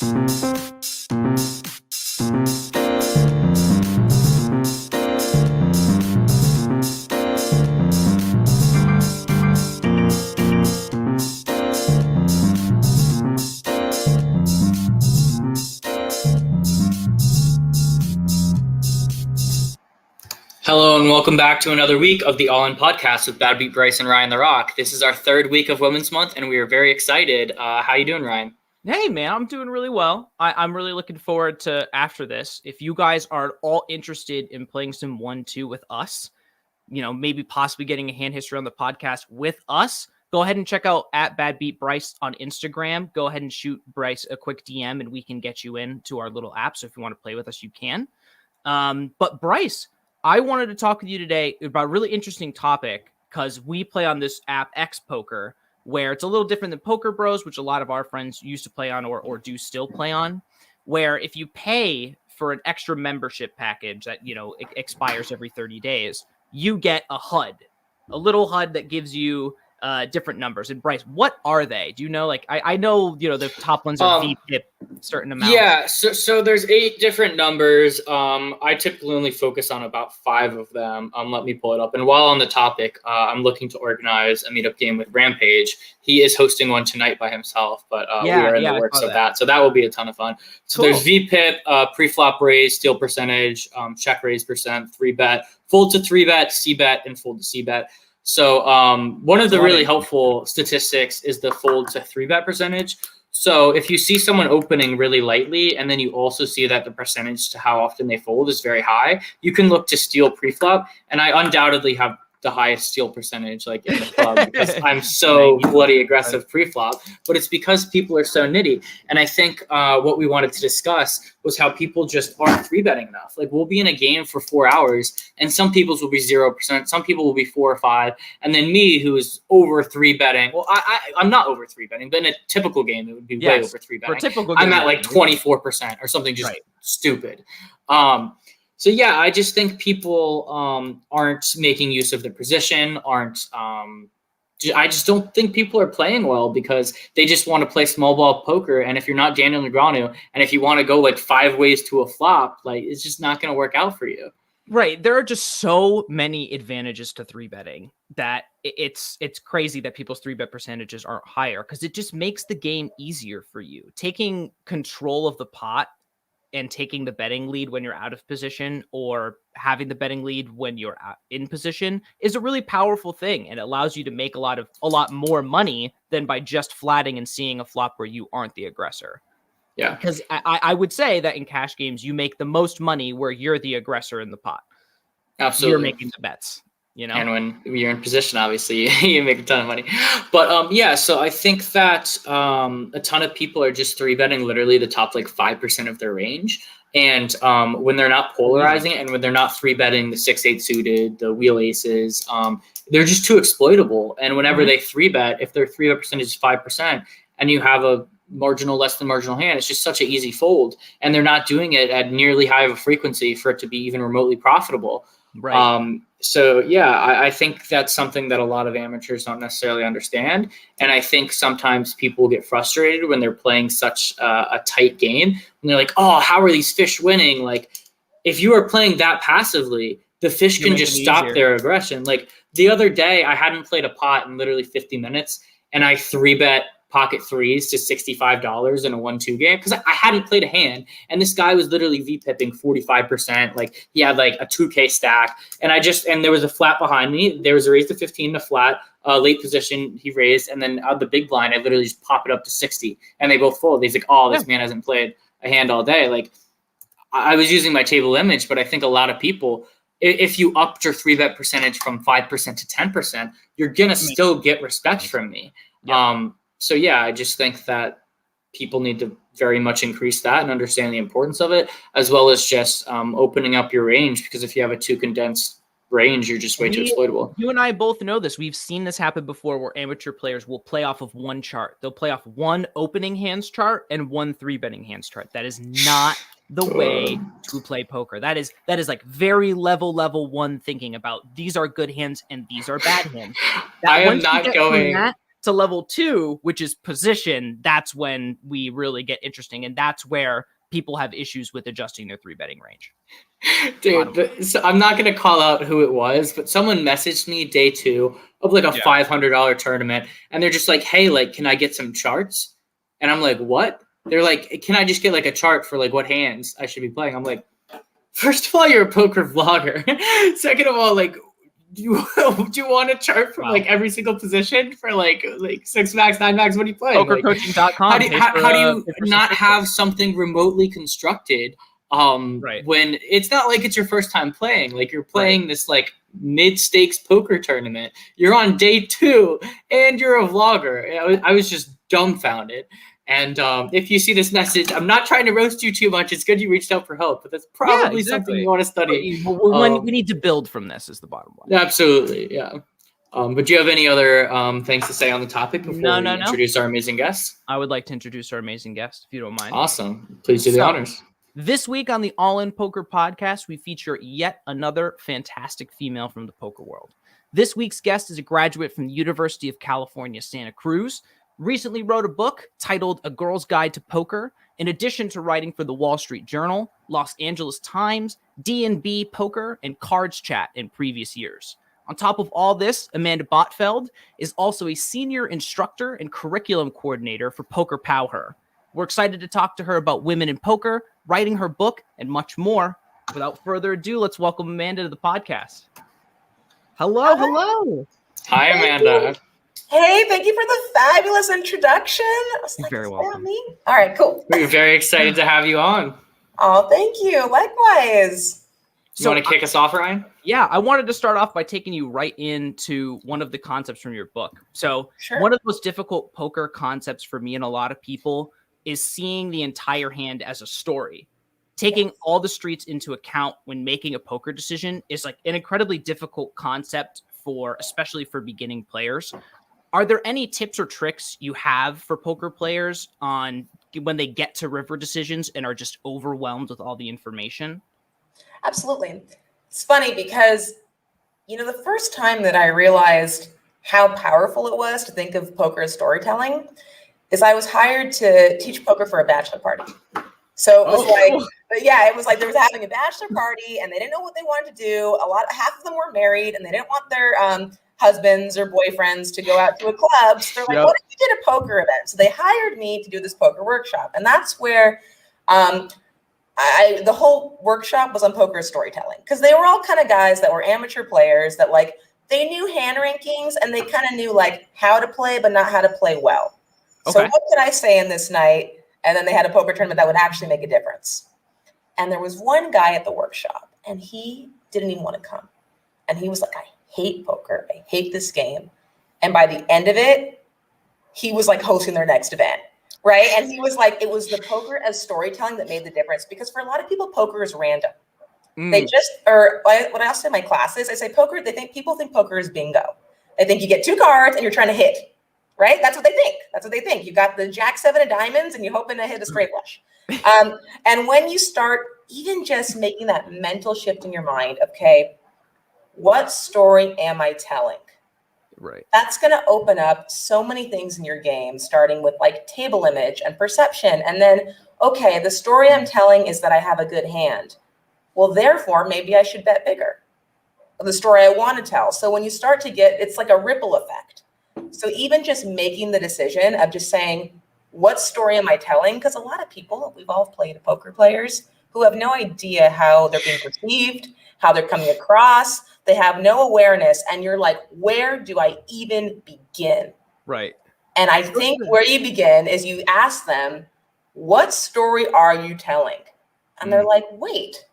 Hello and welcome back to another week of the All In Podcast with Bad Beat Bryce and Ryan the Rock. This is our third week of Women's Month, and we are very excited. How you doing, Ryan? Hey, man, I'm doing really well. I'm really looking forward to after this. If you guys are all interested in playing some 1-2 with us, maybe possibly getting a hand history on the podcast with us, go ahead and check out at Bad Beat Bryce on Instagram. Go ahead and shoot Bryce a quick DM, and we can get you into our little app. So if you want to play with us, you can. But Bryce, I wanted to talk with you today about a really interesting topic because we play on this app X Poker, where it's a little different than Poker Bros, which a lot of our friends used to play on or do still play on, where if you pay for an extra membership package that, it expires every 30 days, you get a HUD, a little HUD that gives you different numbers. And Bryce, what are they? Do you know? I know, the top ones are VPIP, certain amounts. Yeah, so there's 8 different numbers. I typically only focus on about 5 of them. Let me pull it up. And while on the topic, I'm looking to organize a meetup game with Rampage. He is hosting one tonight by himself, but we are in the works of that. So that will be a ton of fun. So There's VPIP, pre-flop raise, steal percentage, check raise percent, 3-bet, fold to 3-bet, C-bet, and fold to C-bet. So one of the really helpful statistics is the fold to 3-bet percentage. So if you see someone opening really lightly, and then you also see that the percentage to how often they fold is very high, you can look to steal pre-flop. And I undoubtedly have the highest steal percentage in the club because I'm so bloody aggressive pre-flop, but it's because people are so nitty. And I think what we wanted to discuss was how people just aren't 3-betting enough. We'll be in a game for 4 hours and some people's will be 0%. Some people will be 4 or 5. And then me, who is over 3-betting. Well, I'm not over 3-betting, but in a typical game, it would be way over 3-betting. I'm at 24% or something just stupid. So yeah, I just think people aren't making use of their position, I just don't think people are playing well because they just want to play small ball poker. And if you're not Daniel Negreanu, and if you want to go 5 ways to a flop, it's just not going to work out for you. Right. There are just so many advantages to 3-betting that it's crazy that people's 3-bet percentages aren't higher because it just makes the game easier for you. Taking control of the pot and taking the betting lead when you're out of position or having the betting lead when you're in position is a really powerful thing. And it allows you to make a lot more money than by just flatting and seeing a flop where you aren't the aggressor. Yeah. Because I would say that in cash games, you make the most money where you're the aggressor in the pot. Absolutely. You're making the bets. And when you're in position, obviously, you make a ton of money. But so I think that a ton of people are just 3-betting literally the top 5% of their range. And when they're not polarizing and when they're not 3-betting the 6-8 suited, the wheel aces, they're just too exploitable. And whenever they 3-bet, if their 3-bet percentage is 5% and you have a less than marginal hand, it's just such an easy fold. And they're not doing it at nearly high of a frequency for it to be even remotely profitable. Right. So yeah, I think that's something that a lot of amateurs don't necessarily understand. And I think sometimes people get frustrated when they're playing such a tight game. And they're like, oh, how are these fish winning? If you are playing that passively, the fish can just stop their aggression. The other day, I hadn't played a pot in literally 50 minutes, and I 3-bet pocket threes to $65 in a 1-2 game because I hadn't played a hand, and this guy was literally VPipping 45%. He had a 2K stack, and there was a flat behind me. There was a raise to 15 to flat, late position he raised, and then out the big blind I literally just pop it up to 60, and they both fold. He's like, oh, this man hasn't played a hand all day. I was using my table image, but I think a lot of people, if you upped your 3-bet percentage from 5% to 10%, you're gonna still get respect from me. So yeah, I just think that people need to very much increase that and understand the importance of it, as well as just opening up your range, because if you have a too condensed range, you're just way too exploitable. You and I both know this. We've seen this happen before where amateur players will play off of one chart. They'll play off one opening hands chart and one 3-betting hands chart. That is not the way to play poker. That is very level 1 thinking about these are good hands and these are bad hands. I am not going. to level 2, which is position, that's when we really get interesting. And that's where people have issues with adjusting their 3-betting range. Dude, so I'm not going to call out who it was, but someone messaged me day 2 of like a $500 tournament. And they're just like, hey, like, can I get some charts? And I'm like, what? They're like, can I just get like a chart for like what hands I should be playing? I'm like, first of all, you're a poker vlogger. Second of all, like, do you want a chart from like every single position for like 6 max, 9 max? What are you playing? Pokercoaching.com. How do you not have something remotely constructed? When it's not like it's your first time playing, like you're playing this like mid-stakes poker tournament. You're on day 2 and you're a vlogger. I was just dumbfounded. And if you see this message, I'm not trying to roast you too much. It's good you reached out for help, but that's probably something you want to study. We need to build from this is the bottom line. Absolutely, yeah. But do you have any other things to say on the topic before we introduce our amazing guest? I would like to introduce our amazing guest, if you don't mind. Awesome. Please do the honors. This week on the All In Poker podcast, we feature yet another fantastic female from the poker world. This week's guest is a graduate from the University of California, Santa Cruz, recently wrote a book titled A Girl's Guide to Poker, in addition to writing for the Wall Street Journal, Los Angeles Times, D&B Poker, and Cards Chat in previous years. On top of all this, Amanda Botfeld is also a senior instructor and curriculum coordinator for Poker Pow Her. We're excited to talk to her about women in poker, writing her book, and much more. Without further ado, let's welcome Amanda to the podcast. Hello. Hi, Amanda. Hey, thank you for the fabulous introduction. I was like, very welcome. Me? All right, cool. We're very excited to have you on. Oh, thank you. Likewise. You want to kick us off, Ryan? Yeah, I wanted to start off by taking you right into one of the concepts from your book. So one of the most difficult poker concepts for me and a lot of people is seeing the entire hand as a story. Taking all the streets into account when making a poker decision is like an incredibly difficult concept especially for beginning players. Are there any tips or tricks you have for poker players on when they get to river decisions and are just overwhelmed with all the information? Absolutely. It's funny because, the first time that I realized how powerful it was to think of poker as storytelling is I was hired to teach poker for a bachelor party. So it was like they were having a bachelor party and they didn't know what they wanted to do. Half of them were married and they didn't want their husbands or boyfriends to go out to a club. So they're like, what if you did a poker event? So they hired me to do this poker workshop. And that's where the whole workshop was on poker storytelling, because they were all kind of guys that were amateur players that like they knew hand rankings and they kind of knew like how to play, but not how to play well. Okay. So what could I say in this night? And then they had a poker tournament that would actually make a difference. And there was one guy at the workshop and he didn't even want to come. And he was like, I hate poker. I hate this game. And by the end of it, he was like hosting their next event. Right. And he was like, it was the poker as storytelling that made the difference, because for a lot of people, poker is random. They just, or what I also say in my classes, I say poker, people think poker is bingo. They think you get 2 cards and you're trying to hit. Right? That's what they think. You got the Jack 7 of diamonds and you're hoping to hit a straight flush. And when you start even just making that mental shift in your mind, okay, what story am I telling? Right. That's going to open up so many things in your game, starting with like table image and perception. And then, okay, the story I'm telling is that I have a good hand. Well, therefore, maybe I should bet bigger. The story I want to tell. So when you start to it's like a ripple effect. So even just making the decision of just saying, what story am I telling? Because a lot of people, we've all played poker players who have no idea how they're being perceived, how they're coming across. They have no awareness. And you're like, where do I even begin? Right. And I think where you begin is you ask them, what story are you telling? And they're like, wait,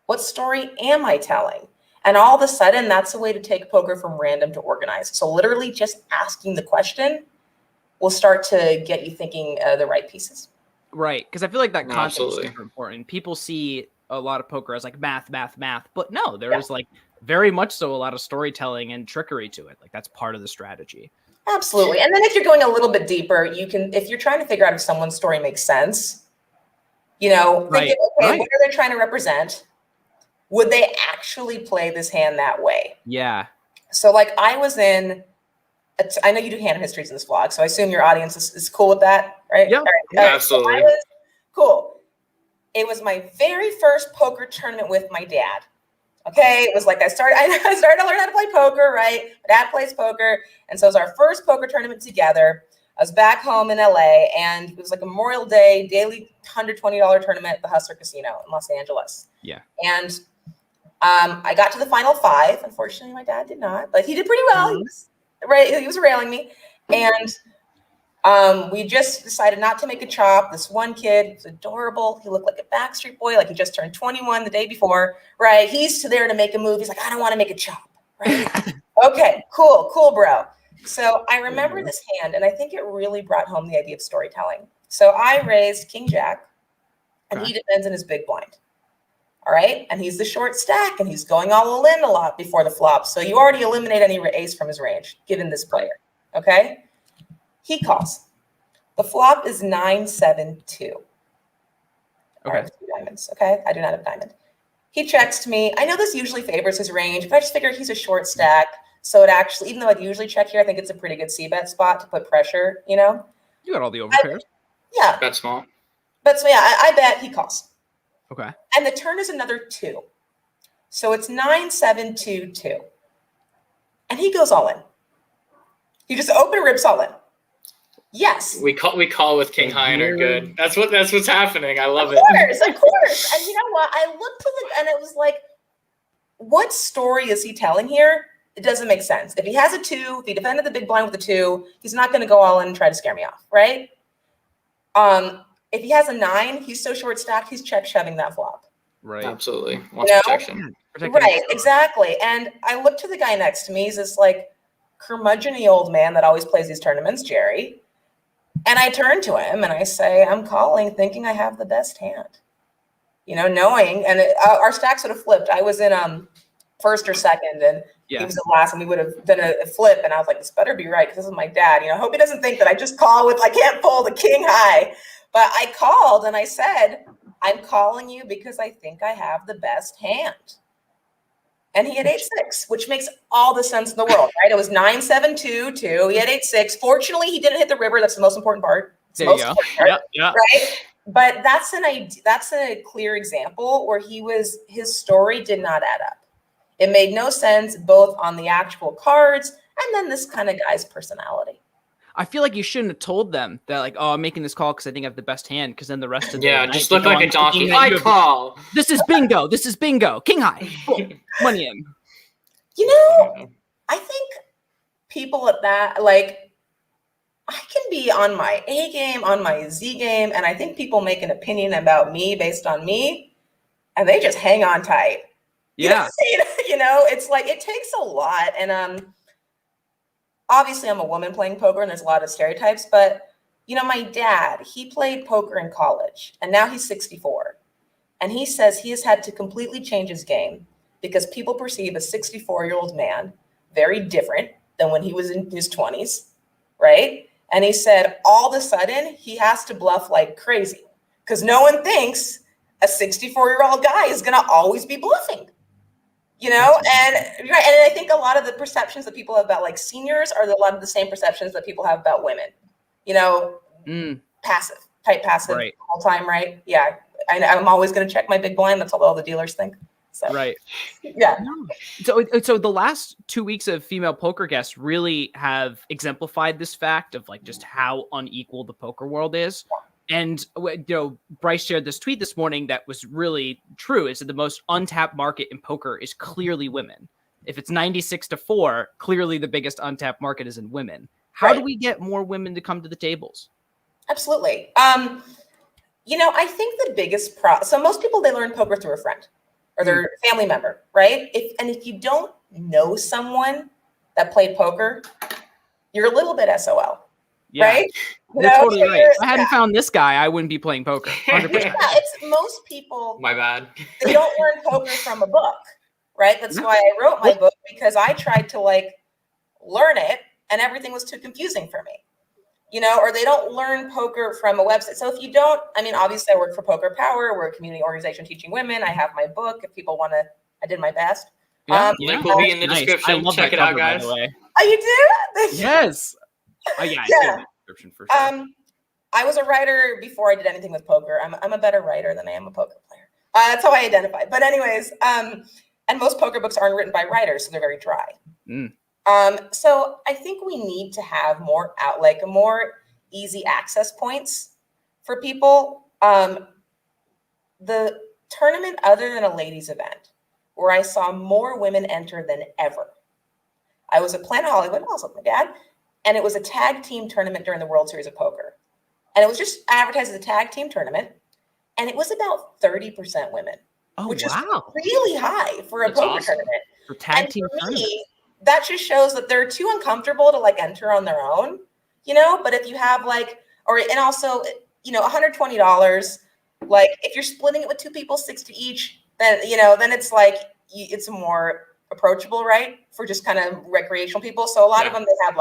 what story am I telling? And all of a sudden, that's a way to take poker from random to organized. So literally just asking the question will start to get you thinking the right pieces. Right. Because I feel like that concept is super important. People see a lot of poker as like math. But no, there is like very much so a lot of storytelling and trickery to it. Like that's part of the strategy. Absolutely. And then if you're going a little bit deeper, if you're trying to figure out if someone's story makes sense, think of, what are they trying to represent? Would they actually play this hand that way? Yeah. So like I was in I know you do hand histories in this vlog, so I assume your audience is cool with that, right? Yeah, absolutely. So cool. It was my very first poker tournament with my dad. Okay, it was like I started to learn how to play poker, right? My dad plays poker, and so it was our first poker tournament together. I was back home in LA, and it was like a Memorial Day daily $120 tournament at the Hustler Casino in Los Angeles. Yeah. And I got to the final 5. Unfortunately, my dad did not, but he did pretty well. He was railing me, and we just decided not to make a chop. This one kid was adorable. He looked like a Backstreet Boy, like he just turned 21 the day before, right? He's there to make a move. He's like, I don't want to make a chop, right? Okay, cool, bro. So I remember this hand, and I think it really brought home the idea of storytelling. So I raised King Jack, and he defends in his big blind. All right, and he's the short stack, and he's going all in a lot before the flop. So you already eliminate any ace from his range, given this player. Okay, he calls. The flop is 9-7-2. Okay. 2 diamonds. Okay, I do not have a diamond. He checks to me. I know this usually favors his range, but I just figured he's a short stack. So it actually, even though I'd usually check here, I think it's a pretty good c-bet spot to put pressure, You got all the overpairs. Yeah. Bet small. But so yeah, I bet he calls. Okay. And the turn is another 2. So it's 9-7-2-2. And he goes all in. He just open rips all in. Yes. We call with King High and are good. That's what's happening. I love it. Of course. And you know what? I looked to and it was like, what story is he telling here? It doesn't make sense. If he has a 2, if he defended the big blind with a 2, he's not going to go all in and try to scare me off, right? If he has a 9, he's so short stacked, he's check shoving that flop. Right. Absolutely. Wants protection. Right, exactly. And I looked to the guy next to me. He's this like curmudgeon-y old man that always plays these tournaments, Jerry. And I turn to him and I say, I'm calling thinking I have the best hand. Knowing, and our stacks would have flipped. I was in first or second, and he was the last, and we would have done a flip. And I was like, this better be right, because this is my dad. I hope he doesn't think that I just call with, I can't pull the king high. But I called and I said, I'm calling you because I think I have the best hand. And he had 8-6, which makes all the sense in the world, right? It was 9-7-2-2. He had 8-6. Fortunately, he didn't hit the river. That's the most important part. There you go. Yeah. Right? But that's a clear example where his story did not add up. It made no sense both on the actual cards and then this kind of guy's personality. I feel like you shouldn't have told them that, like, oh, I'm making this call because I think I have the best hand, because then the rest of the night, just look like a donkey. I call. This is bingo. King high. Boom. Money in. I think people at that, like, I can be on my A game, on my Z game, and I think people make an opinion about me based on me, and they just hang on tight. Yeah. It's like, it takes a lot. And obviously I'm a woman playing poker and there's a lot of stereotypes, but my dad, he played poker in college and now he's 64. And he says he has had to completely change his game because people perceive a 64-year-old man very different than when he was in his 20s, right? And he said all of a sudden he has to bluff like crazy because no one thinks a 64-year-old guy is going to always be bluffing. And I think a lot of the perceptions that people have about like seniors are a lot of the same perceptions that people have about women, passive right. All time. Right. Yeah. I'm always going to check my big blind. That's all the dealers think. So, right. Yeah. So the last 2 weeks of female poker guests really have exemplified this fact of like just how unequal the poker world is. And, Bryce shared this tweet this morning that was really true. Is that the most untapped market in poker is clearly women. If it's 96-4, clearly the biggest untapped market is in women. How do we get more women to come to the tables? Absolutely. I think the biggest so most people, they learn poker through a friend or their family member, right? If you don't know someone that played poker, you're a little bit SOL. Yeah. Right? You're totally right. If I hadn't found this guy, I wouldn't be playing poker. 100%. It's most people. My bad. They don't learn poker from a book, right? That's why I wrote my book, because I tried to learn it and everything was too confusing for me, or they don't learn poker from a website. So if you don't, obviously I work for Poker Power. We're a community organization teaching women. I have my book. If people want to, I did my best. Link will be in the description. Check it out, guys. Oh, you do? Yes. Oh yeah. Yeah. The description for sure. I was a writer before I did anything with poker. I'm a better writer than I am a poker player. That's how I identify. But anyways, and most poker books aren't written by writers, so they're very dry. So I think we need to have more more easy access points for people. The tournament, other than a ladies' event, where I saw more women enter than ever. I was at Planet Hollywood, also with my dad, and it was a tag team tournament during the World Series of Poker. And it was just advertised as a tag team tournament, and it was about 30% women, which is really high for a poker tournament. For tag team for tournament. me, that just shows that they're too uncomfortable to enter on their own, But if you have and also, $120, if you're splitting it with two people, 60 each, then then it's it's more approachable, right? For just kind of recreational people. So a lot of them, they have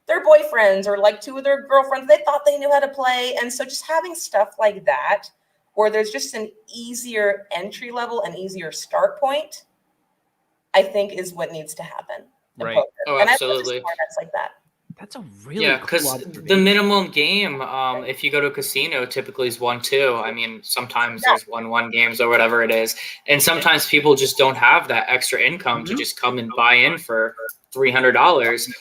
their boyfriends or two of their girlfriends. They thought they knew how to play. And so just having stuff like that, where there's just an easier entry level and easier start point, I think is what needs to happen. Right. Poker. Oh, and absolutely. That's like that. That's a really because the minimum game, if you go to a casino, typically is 1-2. I mean, sometimes there's 1-1 games or whatever it is, and sometimes people just don't have that extra income to just come and buy in for $300.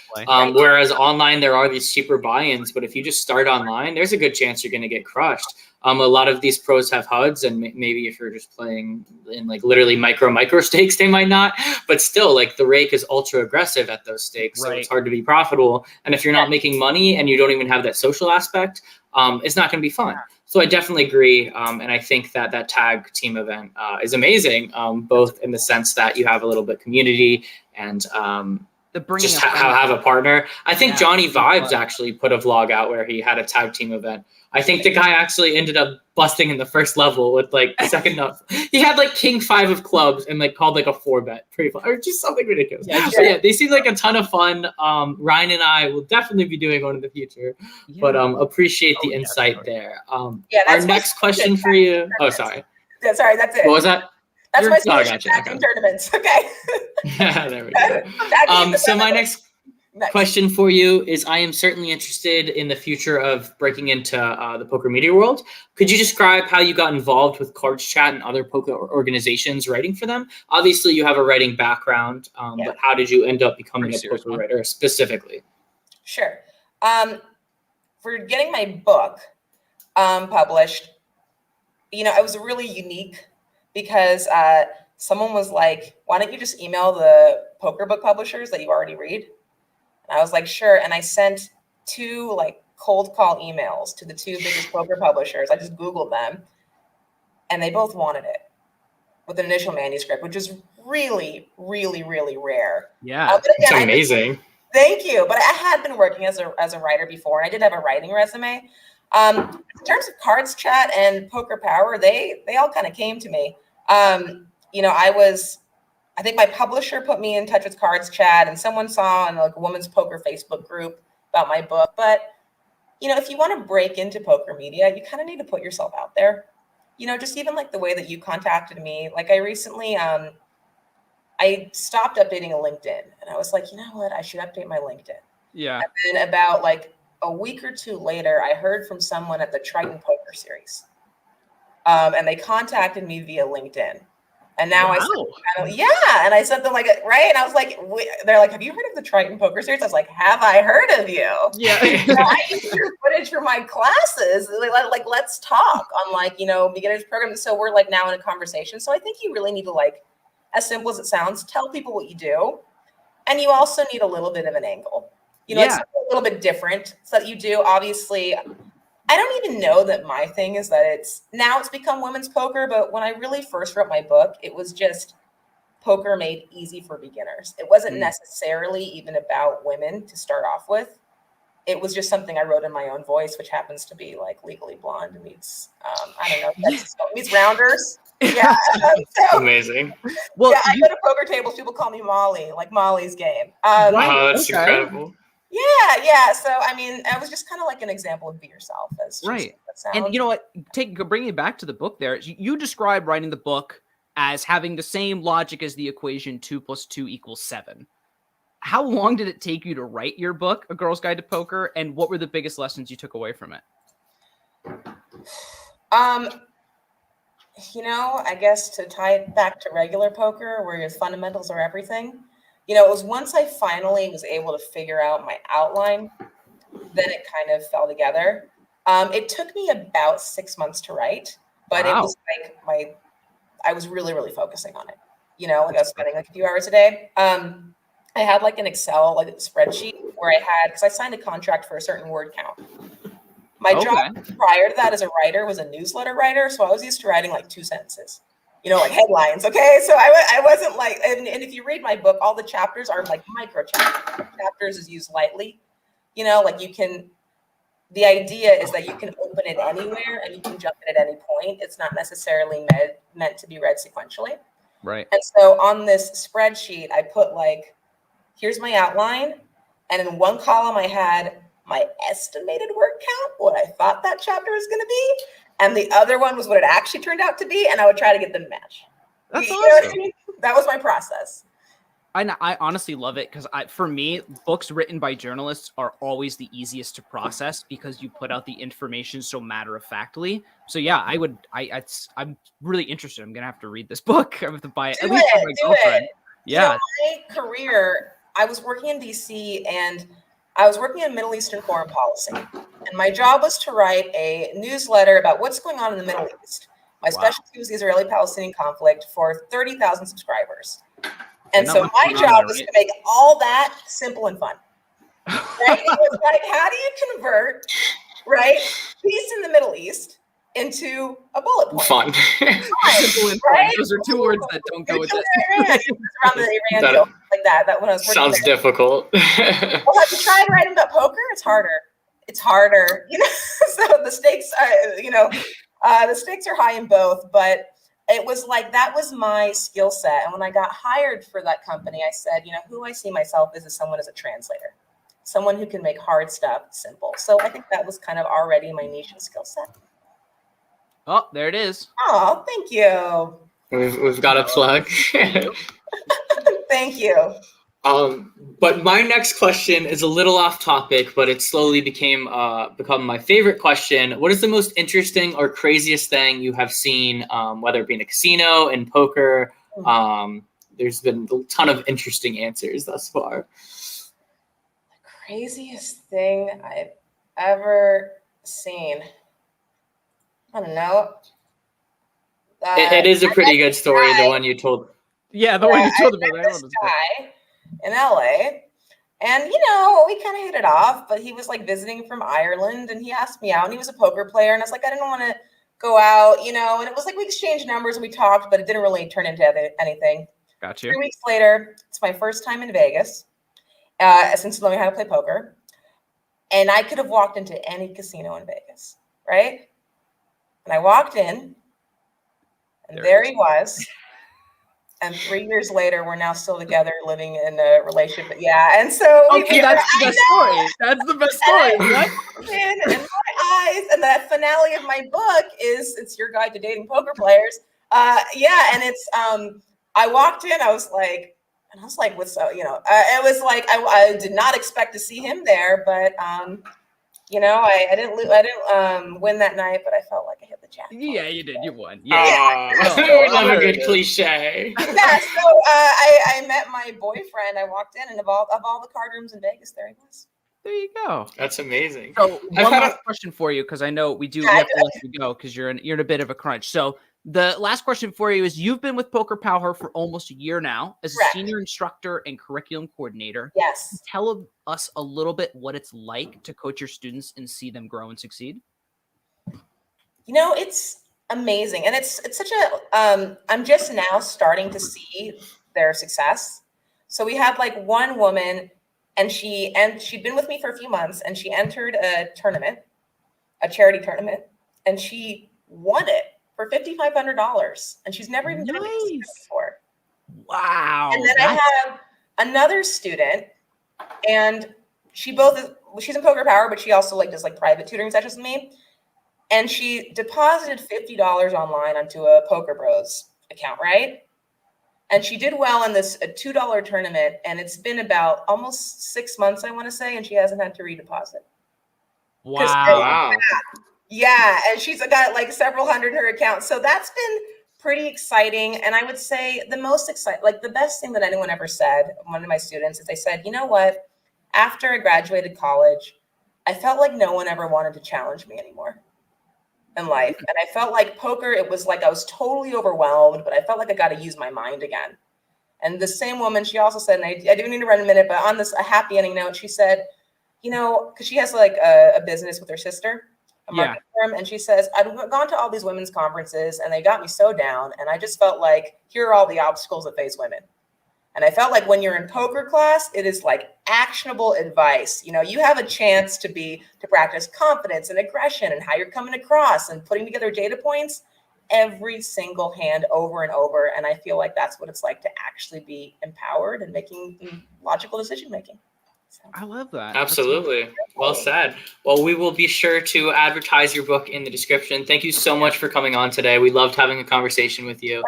Whereas online, there are these cheaper buy-ins, but if you just start online, there's a good chance you're going to get crushed. A lot of these pros have HUDs, and maybe if you're just playing in literally micro stakes, they might not. But still, the rake is ultra aggressive at those stakes, so it's hard to be profitable. And if you're not making money and you don't even have that social aspect, it's not going to be fun. So I definitely agree, and I think that tag team event is amazing, both in the sense that you have a little bit community and just have a partner. I think Johnny Vibes actually put a vlog out where he had a tag team event. I think the guy actually ended up busting in the first level with second up. He had king 5 of clubs and called a 4-bet pretty fun, or just something ridiculous. They seem like a ton of fun. Ryan and I will definitely be doing one in the future, but appreciate the insight there. Our next question for you. Oh, sorry. Yeah, sorry, that's it. What was that? That's my solution. Tag team tournaments. Okay. There we go. So my next question for you is, I am certainly interested in the future of breaking into the poker media world. Could you describe how you got involved with Cards Chat and other poker organizations, writing for them? Obviously, you have a writing background, but how did you end up becoming a poker writer specifically? Sure. For getting my book published, it was really unique because someone was like, why don't you just email the poker book publishers that you already read? And I was like, sure. And I sent 2 cold call emails to the 2 biggest poker publishers. I just Googled them, and they both wanted it with an initial manuscript, which is really, really, really rare. Yeah, but again, it's amazing. Thank you. But I had been working as a writer before, and I did have a writing resume. In terms of Cards Chat and Poker Power, they all kind of came to me. I think my publisher put me in touch with Cards Chat, and someone saw in a women's poker Facebook group about my book. But, if you want to break into poker media, you kind of need to put yourself out there. Just even the way that you contacted me. I recently, I stopped updating a LinkedIn, and I was like, you know what? I should update my LinkedIn. Yeah. And then about a week or 2 later, I heard from someone at the Triton Poker Series. And they contacted me via LinkedIn. And now I sent them right. And I was like, they're like, have you heard of the Triton Poker Series? I was like, have I heard of you? Yeah. I use your footage for my classes. Let's talk on beginners program. So we're now in a conversation. So I think you really need to as simple as it sounds, tell people what you do. And you also need a little bit of an angle, something a little bit different so that you do. Obviously, I don't even know that my thing is that it's become women's poker, but when I really first wrote my book, it was just poker made easy for beginners. It wasn't necessarily even about women to start off with. It was just something I wrote in my own voice, which happens to be Legally Blonde meets, meets Rounders. Yeah. Amazing. Well, I go to poker tables. People call me Molly, Molly's Game. That's incredible. Yeah. So, I was just kind of an example of be yourself. Right. And you know what? Bringing it back to the book there, you describe writing the book as having the same logic as the equation 2 + 2 = 7. how long did it take you to write your book, A Girl's Guide to Poker, and what were the biggest lessons you took away from it? I guess to tie it back to regular poker, where your fundamentals are everything, it was once I finally was able to figure out my outline, then it kind of fell together. It took me about 6 months to write, but It was like I was really, really focusing on it. Like I was spending like a few hours a day. I had like an Excel, like a spreadsheet where because I signed a contract for a certain word count. My job prior to that as a writer was a newsletter writer. So I was used to writing like 2 sentences, like headlines. Okay. So I wasn't like, and if you read my book, all the chapters are like micro chapters. Chapters is used lightly, like the idea is that you can open it anywhere and you can jump in at any point. It's not necessarily meant to be read sequentially. Right. And so on this spreadsheet, I put like, here's my outline. And in one column, I had my estimated word count, what I thought that chapter was going to be. And the other one was what it actually turned out to be. And I would try to get them to match. That's awesome. What I mean? That was my process. I honestly love it because for me, books written by journalists are always the easiest to process because you put out the information so matter-of-factly. So yeah, I'm really interested. I'm gonna have to read this book. I have to buy it at least for my girlfriend. Yeah. My career, I was working in DC and I was working in Middle Eastern foreign policy. And my job was to write a newsletter about what's going on in the Middle East. My specialty was the Israeli-Palestinian conflict for 30,000 subscribers. And so my job was to make all that simple and fun. Right? It was like, how do you convert, right, peace in the Middle East into a bullet point? Fun. Simple and fun. Those are 2 words that don't go with this. Around the Iran deal, like that when I was working sounds there. difficult. Well, have you tried writing about poker? It's harder. So the stakes are, the stakes are high in both, but it was like, that was my skill set. And when I got hired for that company, I said, who I see myself as someone as a translator, someone who can make hard stuff simple. So I think that was kind of already my niche and skill set. Oh, there it is. Oh, thank you. We've got a plug. Thank you. But my next question is a little off topic, but it slowly become my favorite question. What is the most interesting or craziest thing you have seen, whether it be in a casino, in poker? There's been a ton of interesting answers thus far. The craziest thing I've ever seen. I don't know. It is a pretty good story, the one you told. Yeah, the one you told about. This guy in LA, and we kind of hit it off, but he was like visiting from Ireland, and he asked me out, and he was a poker player, and I was like, I didn't want to go out, and it was like we exchanged numbers and we talked, but it didn't really turn into anything. Got you. 3 weeks later, it's my first time in Vegas since learning how to play poker, and I could have walked into any casino in Vegas, right? And I walked in, and there he was. And 3 years later, we're now still together, living in a relationship. But yeah, and so okay, that's the best story. That's the best story. What? And my eyes, and the finale of my book is it's your guide to dating poker players. And it's I walked in, I was like, what's up? It was like I did not expect to see him there, but I didn't win that night, but I felt like I hit the jackpot. Yeah, you did. You won. Yeah. Love a good cliche. Yeah. So I met my boyfriend. I walked in, and of all the card rooms in Vegas, there he was. There you go. That's amazing. So one last question for you, because I know we have to let you go because you're in a bit of a crunch. So the last question for you is: you've been with Poker Power for almost a year now as a senior instructor and curriculum coordinator. Yes. Tell us a little bit what it's like to coach your students and see them grow and succeed. It's amazing, and it's such a. I'm just now starting to see their success. So we had like one woman, and she'd been with me for a few months, and she entered a tournament, a charity tournament, and she won it for $5,500, and she's never even done it before. Wow! And then I have another student, and she's in Poker Power, but she also does private tutoring sessions with me. And she deposited $50 online onto a Poker Bros account, right? And she did well in this $2 tournament, and it's been about almost 6 months, I want to say, and she hasn't had to redeposit. Wow. Yeah, and she's got like several hundred in her account. So that's been pretty exciting. And I would say the most exciting, like the best thing that anyone ever said, one of my students, is they said, you know what? After I graduated college, I felt like no one ever wanted to challenge me anymore in life. And I felt like poker, it was like I was totally overwhelmed, but I felt like I got to use my mind again. And the same woman, she also said, and I do need to run a minute, but on this a happy ending note, she said, you know, because she has like a business with her sister, a marketing firm, and she says, I've gone to all these women's conferences and they got me so down, and I just felt like here are all the obstacles that face women. And I felt like when you're in poker class, it is like actionable advice. You know, you have a chance to practice confidence and aggression and how you're coming across and putting together data points every single hand over and over. And I feel like that's what it's like to actually be empowered and making logical decision making. I love that. Absolutely. Well said. Well, we will be sure to advertise your book in the description. Thank you so much for coming on today. We loved having a conversation with you.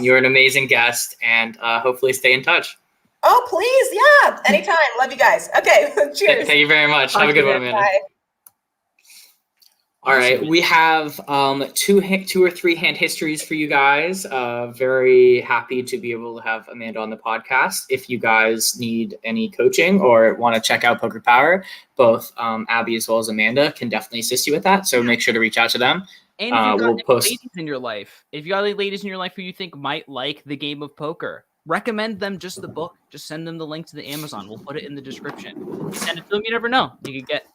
You're an amazing guest, and hopefully stay in touch. Oh, please. Yeah. Anytime. Love you guys. Okay. Cheers. Thank you very much. Have a good one, Amanda. Bye. All right, we have two or three hand histories for you guys. Very happy to be able to have Amanda on the podcast. If you guys need any coaching or want to check out Poker Power, both Abby as well as Amanda can definitely assist you with that. So make sure to reach out to them. And if you've got any ladies in your life, who you think might like the game of poker, recommend them just the book. Just send them the link to the Amazon. We'll put it in the description. Send it to them. You never know. You could get.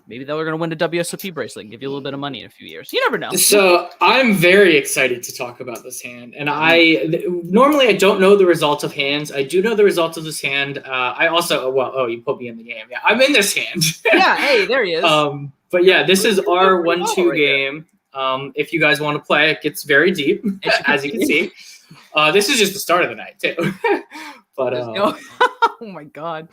Maybe they were going to win a WSOP bracelet and give you a little bit of money in a few years. You never know. So I'm very excited to talk about this hand. And normally I don't know the results of hands. I do know the results of this hand. I also, you put me in the game. Yeah, I'm in this hand. Yeah, hey, there he is. But yeah, this is our 1-2 game. If you guys want to play, it gets very deep, as you can see. This is just the start of the night, too. But oh my God.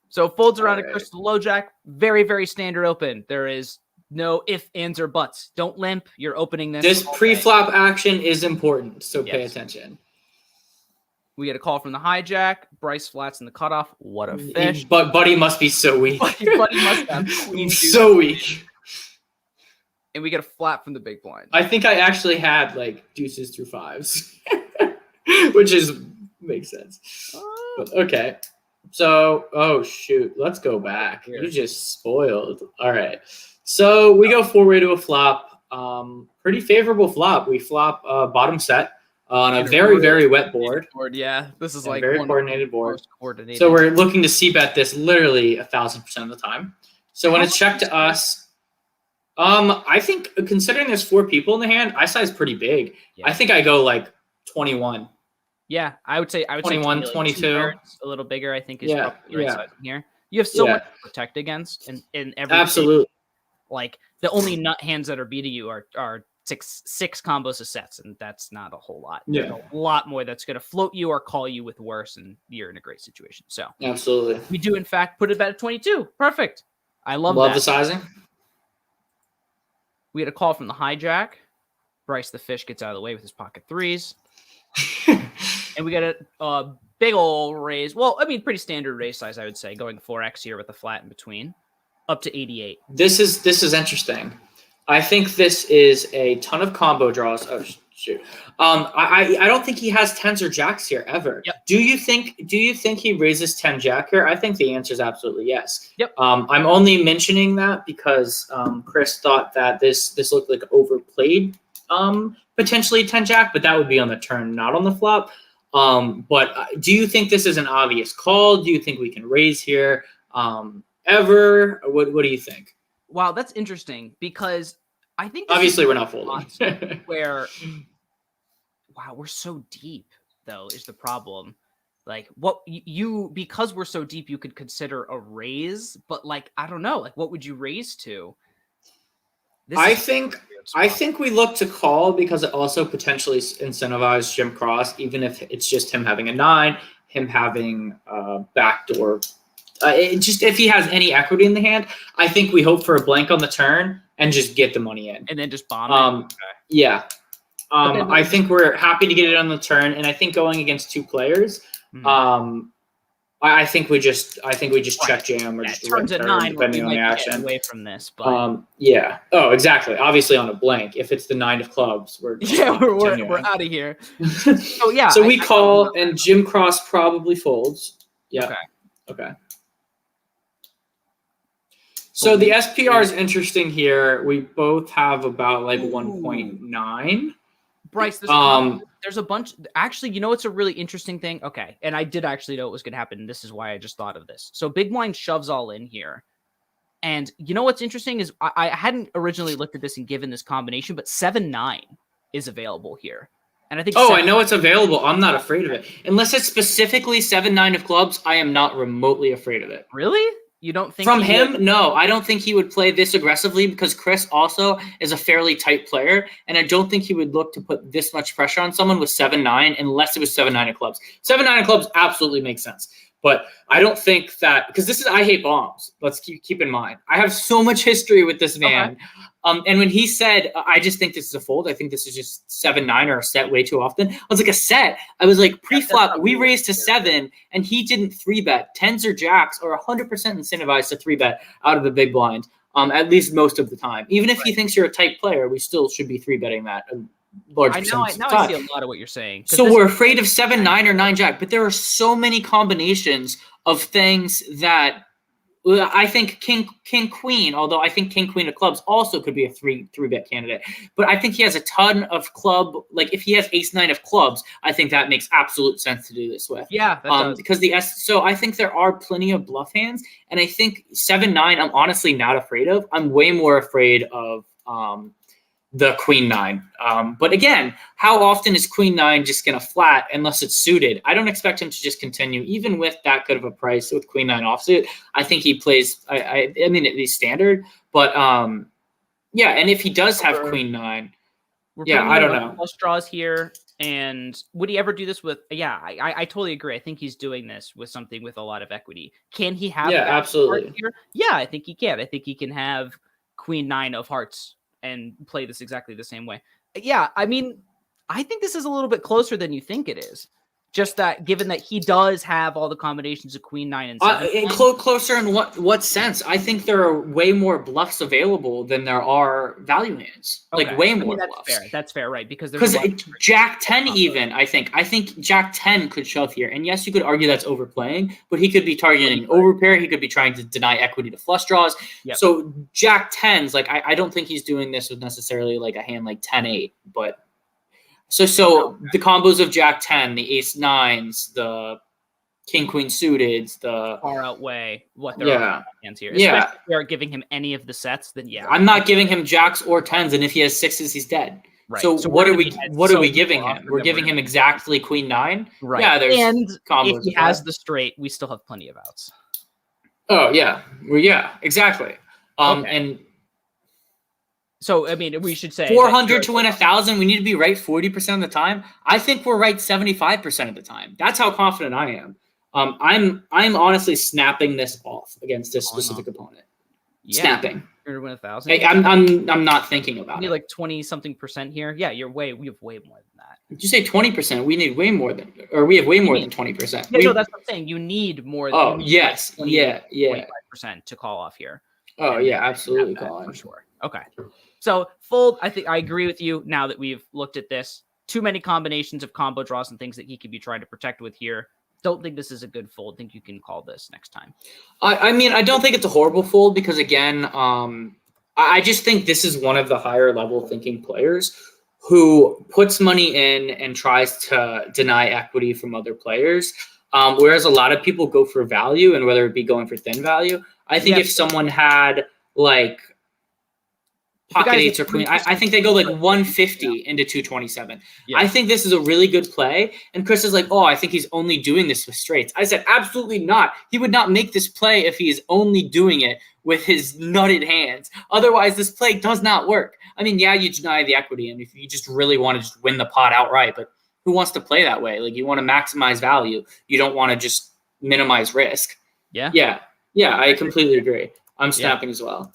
So folds around a crystal low jack, very, very standard open. There is no ifs, ands, or buts. Don't limp. You're opening this. This pre-flop action is important, so pay attention. We get a call from the hijack. Bryce flats in the cutoff. What a fish. But Buddy must be so weak. Buddy must have queen so weak. And we get a flat from the big blind. I think I actually had like deuces through fives, which makes sense. But, okay. So, oh, shoot. Let's go back. You just spoiled. All right. So we go four-way to a flop. Pretty favorable flop. We flop bottom set on a very, very wet board. Yeah, this is like very coordinated board. Coordinated. So we're looking to c-bet this literally 1,000% of the time. So when it's checked to us, I think considering there's four people in the hand, I size pretty big. Yeah. I think I go like 21. Yeah, I would say 21, like 22. A little bigger, I think, is probably the right size in here. You have so much to protect against in every absolutely. Like the only nut hands that are beating you are six combos of sets, and that's not a whole lot. Yeah. There's a lot more that's going to float you or call you with worse, and you're in a great situation. So absolutely, we do in fact put it bet at 22. Perfect. I love the sizing. We had a call from the hijack. Bryce the fish gets out of the way with his pocket threes. And we got a big old raise. Well, I mean, pretty standard raise size, I would say, going 4x here with a flat in between, up to 88. This is interesting. I think this is a ton of combo draws. Oh shoot! I don't think he has tens or jacks here ever. Yep. Do you think he raises 10 jack here? I think the answer is absolutely yes. Yep. I'm only mentioning that because Chris thought that this looked like overplayed. Potentially 10 jack, but that would be on the turn, not on the flop. But do you think this is an obvious call? Do you think we can raise here ever? What do you think? Wow, that's interesting because I think obviously we're not folding. Where we're so deep though is the problem. Like what because we're so deep, you could consider a raise, but like I don't know, like what would you raise to? I think we look to call because it also potentially incentivizes Jim Cross, even if it's just him having a 9, him having a backdoor. Just if he has any equity in the hand, I think we hope for a blank on the turn and just get the money in. And then just bomb it. Yeah. I think we're happy to get it on the turn, and I think going against 2 players, I think we just check jam or just turns red at turn, 9 depending on the action. away from this, but yeah. Oh, exactly. Obviously on a blank. If it's the 9 of clubs, we're out of here. So yeah. So we call, and Jim Cross probably folds. Yeah. Okay. So the SPR is interesting here. We both have about like 1.9. Bryce, there's a bunch. Actually, it's a really interesting thing. Okay, and I did actually know it was going to happen. And this is why I just thought of this. So big blind shoves all in here. And what's interesting is I hadn't originally looked at this and given this combination, but 7-9 is available here. And I think I know it's available. I'm not afraid of it. Unless it's specifically 7-9 of clubs, I am not remotely afraid of it. Really? You don't think from him? No, I don't think he would play this aggressively because Chris also is a fairly tight player, and I don't think he would look to put this much pressure on someone with 7-9 unless it was 7-9 of clubs. 7-9 of clubs absolutely makes sense, but I don't think that because this is I hate bombs. Let's keep in mind I have so much history with this man. Okay. And when he said, I just think this is a fold, I think this is just 7-9 or a set way too often. I was like, a set? I was like, pre-flop, we raised to 7, and he didn't 3-bet. 10s or jacks are 100% incentivized to 3-bet out of the big blind, at least most of the time. Even if he thinks you're a tight player, we still should be 3-betting that a large percentage of the time. I see a lot of what you're saying. So we're afraid of 7-9 or 9-jack, but there are so many combinations of things that I think King Queen, although I think King Queen of clubs also could be a 3-bet candidate. But I think he has a ton of club. Like if he has Ace 9 of clubs, I think that makes absolute sense to do this with. Yeah, that does. Because so I think there are plenty of bluff hands, and I think 7-9 I'm honestly not afraid of. I'm way more afraid of the Queen 9. But again, how often is Queen 9 just going to flat unless it's suited? I don't expect him to just continue, even with that good of a price with Queen 9 offsuit. I think he plays, I mean, at least standard. But yeah, and if he does have Queen 9, I don't know. Flush draws here. And would he ever do this with? Yeah, I totally agree. I think he's doing this with something with a lot of equity. Can he have? Yeah, absolutely. Here? Yeah, I think he can. I think he can have Queen 9 of hearts and play this exactly the same way. Yeah, I mean, I think this is a little bit closer than you think it is. Just that, given that he does have all the combinations of Queen 9 and 7. Closer in what sense? I think there are way more bluffs available than there are value hands. Okay. Like way more that's bluffs. Fair. That's fair, right? Because Jack 10 even. I think Jack 10 could shove here, and yes, you could argue that's overplaying, but he could be targeting overpair. He could be trying to deny equity to flush draws. Yep. So Jack 10's like I don't think he's doing this with necessarily like a hand like 10-8, but. So the combos of Jack 10, the Ace 9s, the King Queen suiteds, the far outweigh what there are hands here. Especially if we aren't giving him any of the sets, then I'm not giving him jacks or 10s, and if he has 6s, he's dead. Right. So what are we giving him? We're giving him exactly Queen 9. Right. Yeah, there's and combos. If he has the straight, we still have plenty of outs. Oh yeah, exactly. And. So, I mean, we should say 400 to win 1,000. We need to be right 40% of the time. I think we're right 75% of the time. That's how confident I am. I'm honestly snapping this off against this specific opponent. Yeah. Snapping. You're gonna win 1,000. Hey, I'm not thinking about it. You need like 20-something% here. Yeah, we have way more than that. Did you say 20%? We need way more than, or we have way more than 20%. Yeah, no, that's what I'm saying. You need more. Oh, yes. Like 25% to call off here. Oh, yeah, absolutely. Call for sure. Okay. So fold, I think I agree with you now that we've looked at this. Too many combinations of combo draws and things that he could be trying to protect with here. Don't think this is a good fold. Think you can call this next time. I mean, I don't think it's a horrible fold because, again, I just think this is one of the higher level thinking players who puts money in and tries to deny equity from other players, whereas a lot of people go for value, and whether it be going for thin value. I think if someone had, like, pocket eights or queen, I think they go like 150 into 227. Yeah. I think this is a really good play. And Chris is like, oh, I think he's only doing this with straights. I said, absolutely not. He would not make this play if he is only doing it with his nutted hands. Otherwise, this play does not work. I mean, yeah, you deny the equity, and if you just really want to just win the pot outright, but who wants to play that way? Like, you want to maximize value. You don't want to just minimize risk. Yeah. Yeah, I completely agree. I'm snapping as well.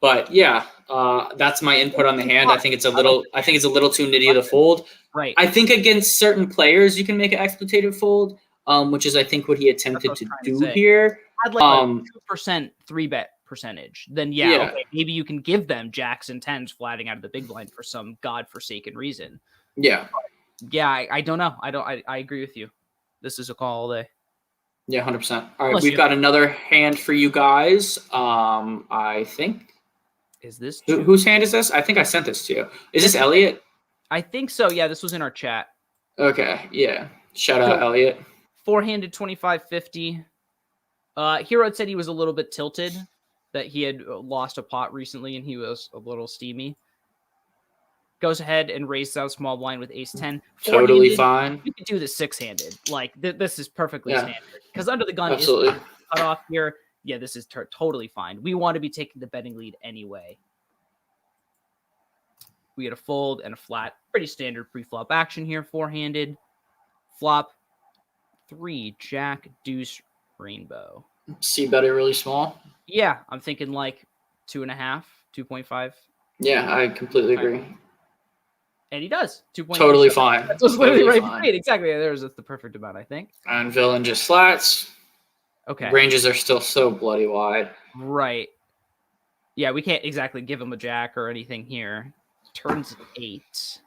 But yeah, that's my input on the hand. I think it's a little too nitty of the fold. Right. I think against certain players you can make an exploitative fold, which is I think what he attempted to do here. I'd like a 2% 3-bet percentage. Then okay, maybe you can give them jacks and tens flatting out of the big blind for some godforsaken reason. Yeah. But yeah, I don't know. I agree with you. This is a call all day. Yeah, 100%. All right, we've got another hand for you guys. I think. Is this whose hand is this? I think I sent this to you. Is this Elliot? I think so. Yeah, this was in our chat. Okay, yeah. Shout out Elliot. Four-handed 25-50. Hero had said he was a little bit tilted, that he had lost a pot recently and he was a little steamy. Goes ahead and raises out small blind with ace-10. Totally fine. You could do the six-handed. Like, this is perfectly standard. Because under the gun is cut off here. Yeah, this is totally fine. We want to be taking the betting lead anyway. We get a fold and a flat. Pretty standard pre-flop action here. Four-handed. Flop. 3, jack, deuce, rainbow. See better really small? Yeah, I'm thinking like 2.5, 2.5. Yeah, I completely agree. And he does. 2.5. Totally fine. That's literally right. Exactly. There's the perfect amount, I think. And villain just flats. Okay. Ranges are still so bloody wide. Right. Yeah, we can't exactly give him a jack or anything here. Turns 8.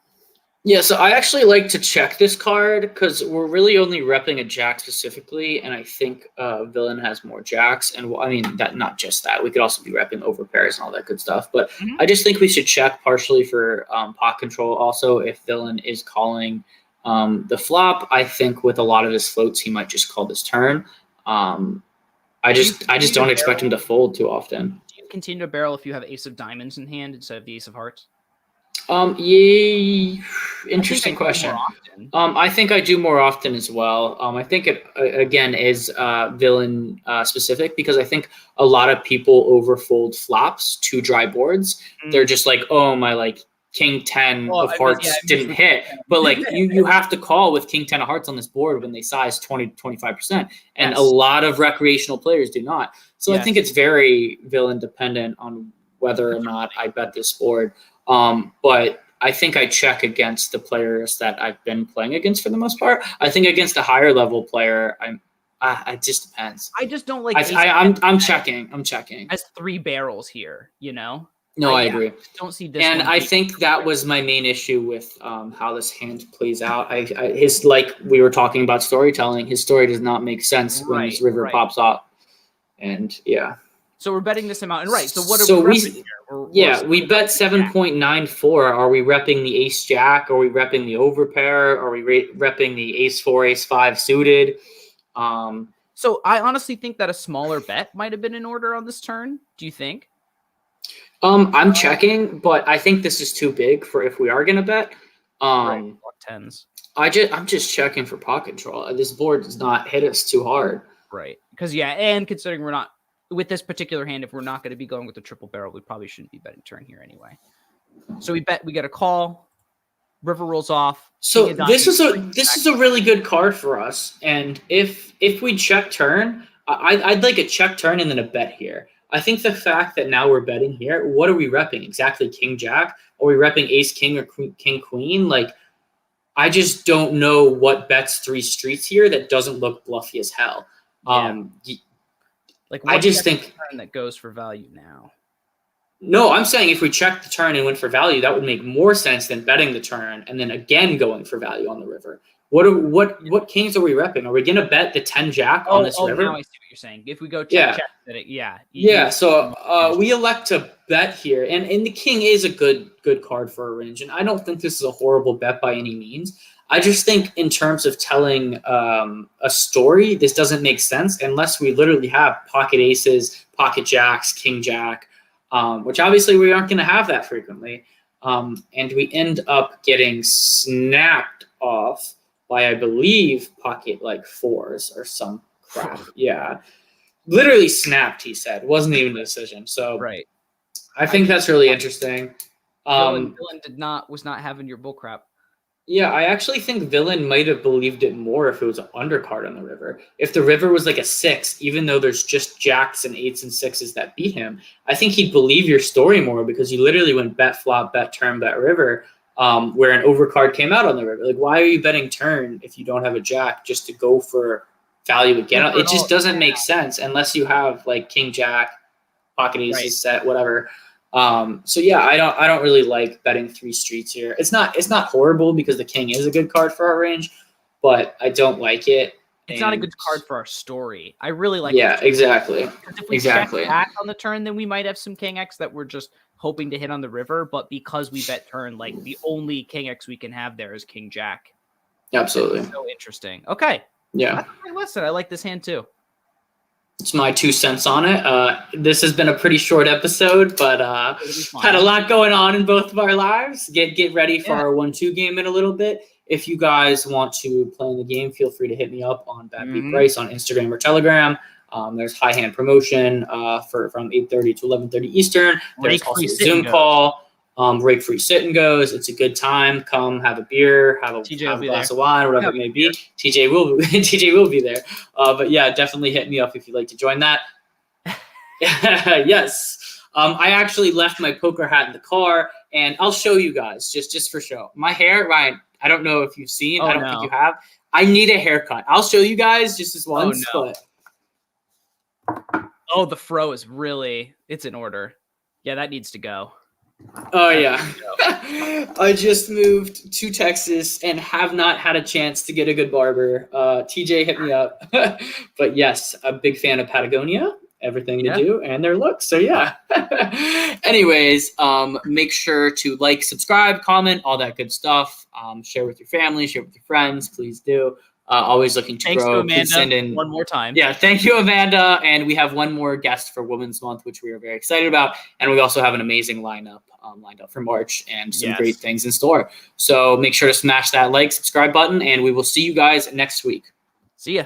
Yeah, so I actually like to check this card because we're really only repping a jack specifically, and I think villain has more jacks. And I mean, that not just that. We could also be repping over pairs and all that good stuff. But I just think we should check partially for pot control. Also, if villain is calling the flop, I think with a lot of his floats, he might just call this turn. I just don't expect him to fold too often. Do you continue to barrel if you have ace of diamonds in hand instead of the ace of hearts? Yeah, interesting question. I think I do more often as well. I think it again is villain specific because I think a lot of people overfold flops to dry boards. They're just like, oh, my like king 10 of hearts didn't hit, but like you have to call with king 10 of hearts on this board when they size 20-25%, and a lot of recreational players do not. So I think it's very villain dependent on whether or not I bet this board. But I think I check against the players that I've been playing against for the most part. I think against a higher level player, it just depends. I just don't like. I'm checking. I'm checking. As 3 barrels here, you know. No, I agree. Don't see this. And I think that was my main issue with how this hand plays out. His, like we were talking about storytelling, his story does not make sense when his river pops up. And so we're betting this amount, and so what are we repping here? We bet 7.94. Are we repping the ace jack? Are we repping the overpair? Are we repping the ace 4, ace 5 suited? So I honestly think that a smaller bet might have been in order on this turn. Do you think? I'm checking, but I think this is too big for if we are gonna bet. Tens. I'm just checking for pot control. This board does not hit us too hard. Right. Because and considering we're not with this particular hand, if we're not going to be going with the triple barrel, we probably shouldn't be betting turn here anyway. So we get a call. River rolls off. So this is a really good card for us. And if we check turn, I'd like a check turn and then a bet here. I think the fact that now we're betting here, what are we repping? Exactly king jack? Are we repping ace king or king queen? Like, I just don't know what bets 3 streets here that doesn't look bluffy as hell. Like, I just think turn that goes for value now. No, I'm saying if we check the turn and went for value, that would make more sense than betting the turn and then again going for value on the river. What kings are we repping? Are we going to bet the 10 jack on this river? Now I see what you're saying. If we go check, so we elect to bet here, and the king is a good card for a range, and I don't think this is a horrible bet by any means. I just think in terms of telling a story, this doesn't make sense unless we literally have pocket aces, pocket jacks, king jack, which obviously we aren't going to have that frequently. And we end up getting snapped off by, I believe, pocket like 4s or some crap. Yeah. Literally snapped, he said. It wasn't even a decision. So I think that's really interesting. Villain was not having your bull crap. Yeah, I actually think Villain might have believed it more if it was an undercard on the river. If the river was like a 6, even though there's just jacks and 8s and 6s that beat him, I think he'd believe your story more because you literally went bet flop, bet turn, bet river, where an overcard came out on the river. Like, why are you betting turn if you don't have a jack just to go for value again? It just doesn't make sense unless you have like king jack, pocket aces set, whatever. So yeah, I don't really like betting 3 streets here. It's not horrible because the king is a good card for our range, but I don't like it. It's not a good card for our story. I really like. Yeah, exactly. If we check back on the turn, then we might have some king X that we're just hoping to hit on the river. But because we bet turn, like the only king X we can have there is king jack. Absolutely. That's so interesting. Okay. Yeah. Listen, I like this hand too. It's my 2 cents on it. This has been a pretty short episode, but had a lot going on in both of our lives. Get ready for our 1-2 game in a little bit. If you guys want to play in the game, feel free to hit me up on Bryce on Instagram or Telegram. There's high hand promotion from 8:30 to 11:30 Eastern. There's also a Zoom call. Rake free sit and goes. It's a good time. Come have a beer, have a glass of wine, whatever it may be. TJ will be there. But yeah, definitely hit me up if you'd like to join that. Yes. I actually left my poker hat in the car, and I'll show you guys just for show. My hair, Ryan, I don't know if you've seen. I don't think you have. I need a haircut. I'll show you guys just this once. But the fro is it's in order. Yeah, that needs to go. Oh, yeah. I just moved to Texas and have not had a chance to get a good barber. TJ hit me up. But yes, a big fan of Patagonia, everything they do, and their looks. So, yeah. Anyways, make sure to like, subscribe, comment, all that good stuff. Share with your family, share with your friends. Please do. Always looking to grow. Thanks to Amanda one more time. Yeah, thank you, Amanda. And we have one more guest for Women's Month, which we are very excited about. And we also have an amazing lineup lined up for March and some great things in store. So make sure to smash that like, subscribe button, and we will see you guys next week. See ya.